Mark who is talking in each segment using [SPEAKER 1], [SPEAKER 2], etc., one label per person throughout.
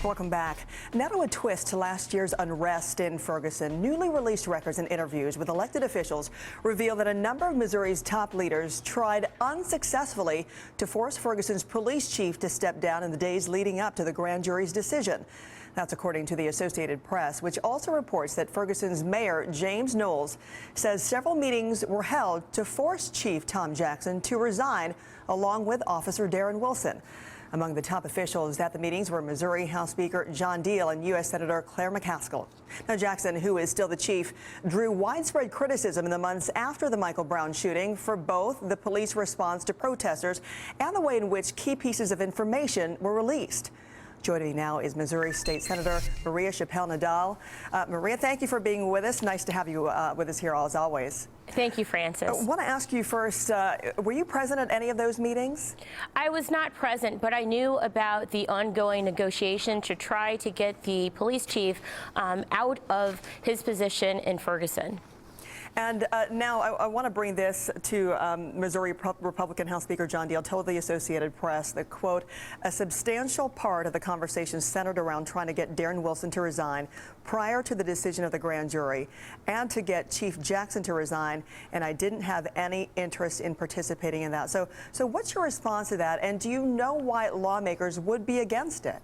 [SPEAKER 1] Welcome back. Now to a twist to last year's unrest in Ferguson. Newly released records and interviews with elected officials reveal that a number of Missouri's top leaders tried unsuccessfully to force Ferguson's police chief to step down in the days leading up to the grand jury's decision. That's according to the Associated Press, which also reports that Ferguson's mayor, James Knowles, says several meetings were held to force Chief Tom Jackson to resign, along with Officer Darren Wilson. Among the top officials at the meetings were Missouri House Speaker John Deal and U.S. Senator Claire McCaskill. Now, Jackson, who is still the chief, drew widespread criticism in the months after the Michael Brown shooting for both the police response to protesters and the way in which key pieces of information were released. Joining me now is Missouri State Senator Maria Chappelle-Nadal. Maria, thank you for being with us. Nice to have you with us here, as always.
[SPEAKER 2] Thank you, Frances.
[SPEAKER 1] I want to ask you first, were you present at any of those meetings?
[SPEAKER 2] I was not present, but I knew about the ongoing negotiation to try to get the police chief out of his position in Ferguson.
[SPEAKER 1] And now I want to bring this to Missouri Republican House Speaker John Deal told the Associated Press that, quote, a substantial part of the conversation centered around trying to get Darren Wilson to resign prior to the decision of the grand jury and to get Chief Jackson to resign, and I didn't have any interest in participating in that. So what's your response to that, and do you know why lawmakers would be against it?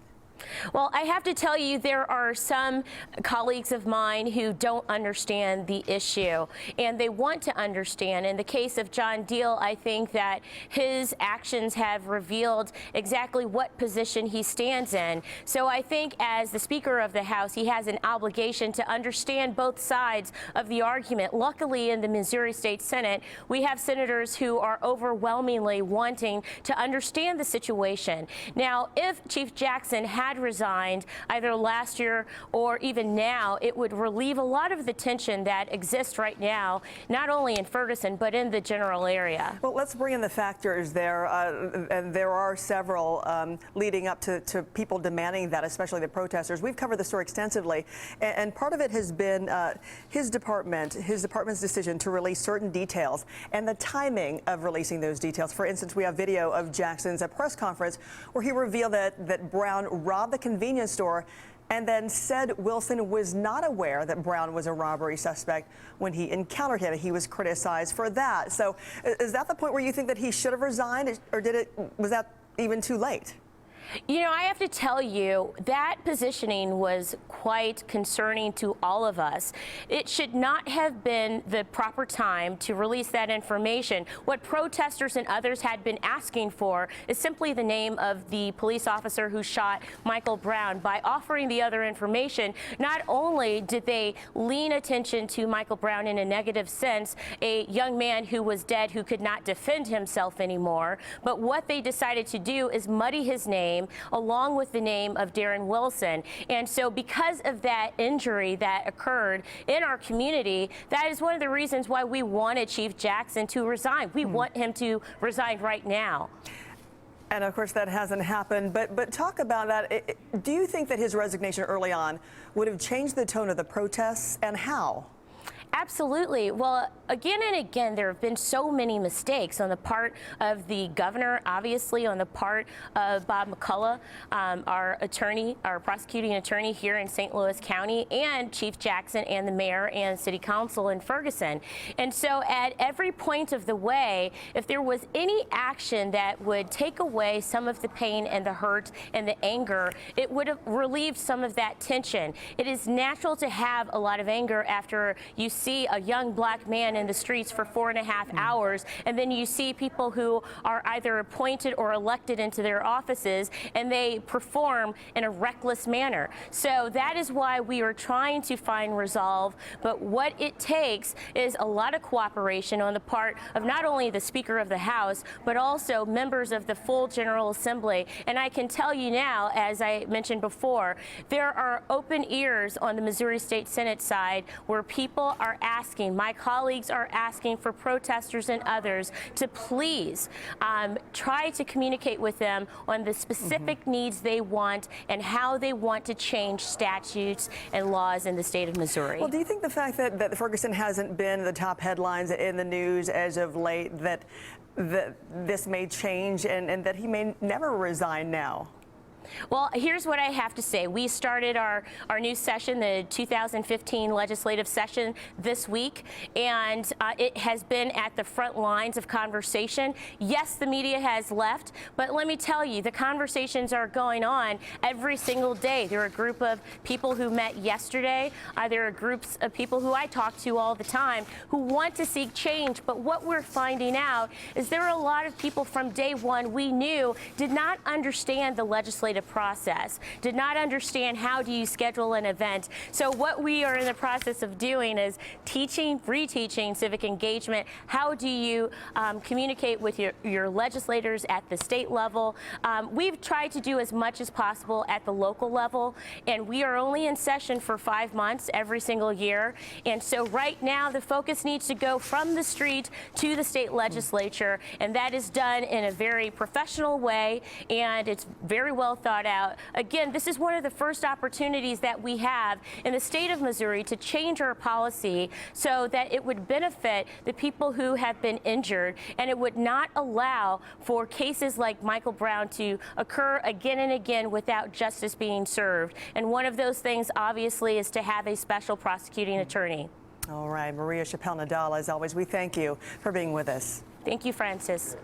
[SPEAKER 2] Well, I have to tell you, there are some colleagues of mine who don't understand the issue, and they want to understand. In the case of John Deal, I think that his actions have revealed exactly what position he stands in. So I think as the Speaker of the House, he has an obligation to understand both sides of the argument. Luckily, in the Missouri State Senate, we have senators who are overwhelmingly wanting to understand the situation. Now, if Chief Jackson had resigned either last year or even now, it would relieve a lot of the tension that exists right now, not only in Ferguson, but in the general area.
[SPEAKER 1] Well, let's bring in the factors there. And there are several leading up to people demanding that, especially the protesters. We've covered the story extensively, and part of it has been his department's decision to release certain details and the timing of releasing those details. For instance, we have video of Jackson's press conference where he revealed that Brown robbed the convenience store and then said Wilson was not aware that Brown was a robbery suspect when he encountered him. He was criticized for that. So is that the point where you think that he should have resigned, or was that even too late?
[SPEAKER 2] You know, I have to tell you, that positioning was quite concerning to all of us. It should not have been the proper time to release that information. What protesters and others had been asking for is simply the name of the police officer who shot Michael Brown. By offering the other information, not only did they lean attention to Michael Brown in a negative sense, a young man who was dead who could not defend himself anymore, but what they decided to do is muddy his name along with the name of Darren Wilson. And so because of that injury that occurred in our community, that is one of the reasons why we wanted Chief Jackson to resign. We want him to resign right now.
[SPEAKER 1] And of course that hasn't happened, but talk about that. Do you think that his resignation early on would have changed the tone of the protests, and how?
[SPEAKER 2] Absolutely. Well, again and again, there have been so many mistakes on the part of the governor, obviously on the part of Bob McCullough, our attorney, our prosecuting attorney here in St. Louis County, and Chief Jackson and the mayor and city council in Ferguson. And so at every point of the way, if there was any action that would take away some of the pain and the hurt and the anger, it would have relieved some of that tension. It is natural to have a lot of anger after you see a young black man in the streets for 4.5 hours, and then you see people who are either appointed or elected into their offices, and they perform in a reckless manner. So that is why we are trying to find resolve, but what it takes is a lot of cooperation on the part of not only the Speaker of the House, but also members of the full General Assembly. And I can tell you now, as I mentioned before, there are open ears on the Missouri State Senate side where people are asking, my colleagues are asking for protesters and others to please try to communicate with them on the specific needs they want and how they want to change statutes and laws in the state of Missouri.
[SPEAKER 1] Well, do you think the fact that Ferguson hasn't been the top headlines in the news as of late, that this may change and that he may never resign now?
[SPEAKER 2] Well, here's what I have to say. We started our new session, the 2015 legislative session, this week, and it has been at the front lines of conversation. Yes, the media has left, but let me tell you, the conversations are going on every single day. There are a group of people who met yesterday. There are groups of people who I talk to all the time who want to seek change, but what we're finding out is there are a lot of people from day one we knew did not understand the legislative process, did not understand how do you schedule an event. So what we are in the process of doing is teaching, reteaching civic engagement. How do you communicate with your legislators at the state level? We've tried to do as much as possible at the local level, and we are only in session for 5 months every single year. And so right now the focus needs to go from the street to the state legislature, and that is done in a very professional way, and it's very well thought out. Again, this is one of the first opportunities that we have in the state of Missouri to change our policy so that it would benefit the people who have been injured, and it would not allow for cases like Michael Brown to occur again and again without justice being served. And one of those things, obviously, is to have a special prosecuting attorney.
[SPEAKER 1] All right, Maria Chappelle-Nadal, as always, we thank you for being with us.
[SPEAKER 2] Thank you, Frances.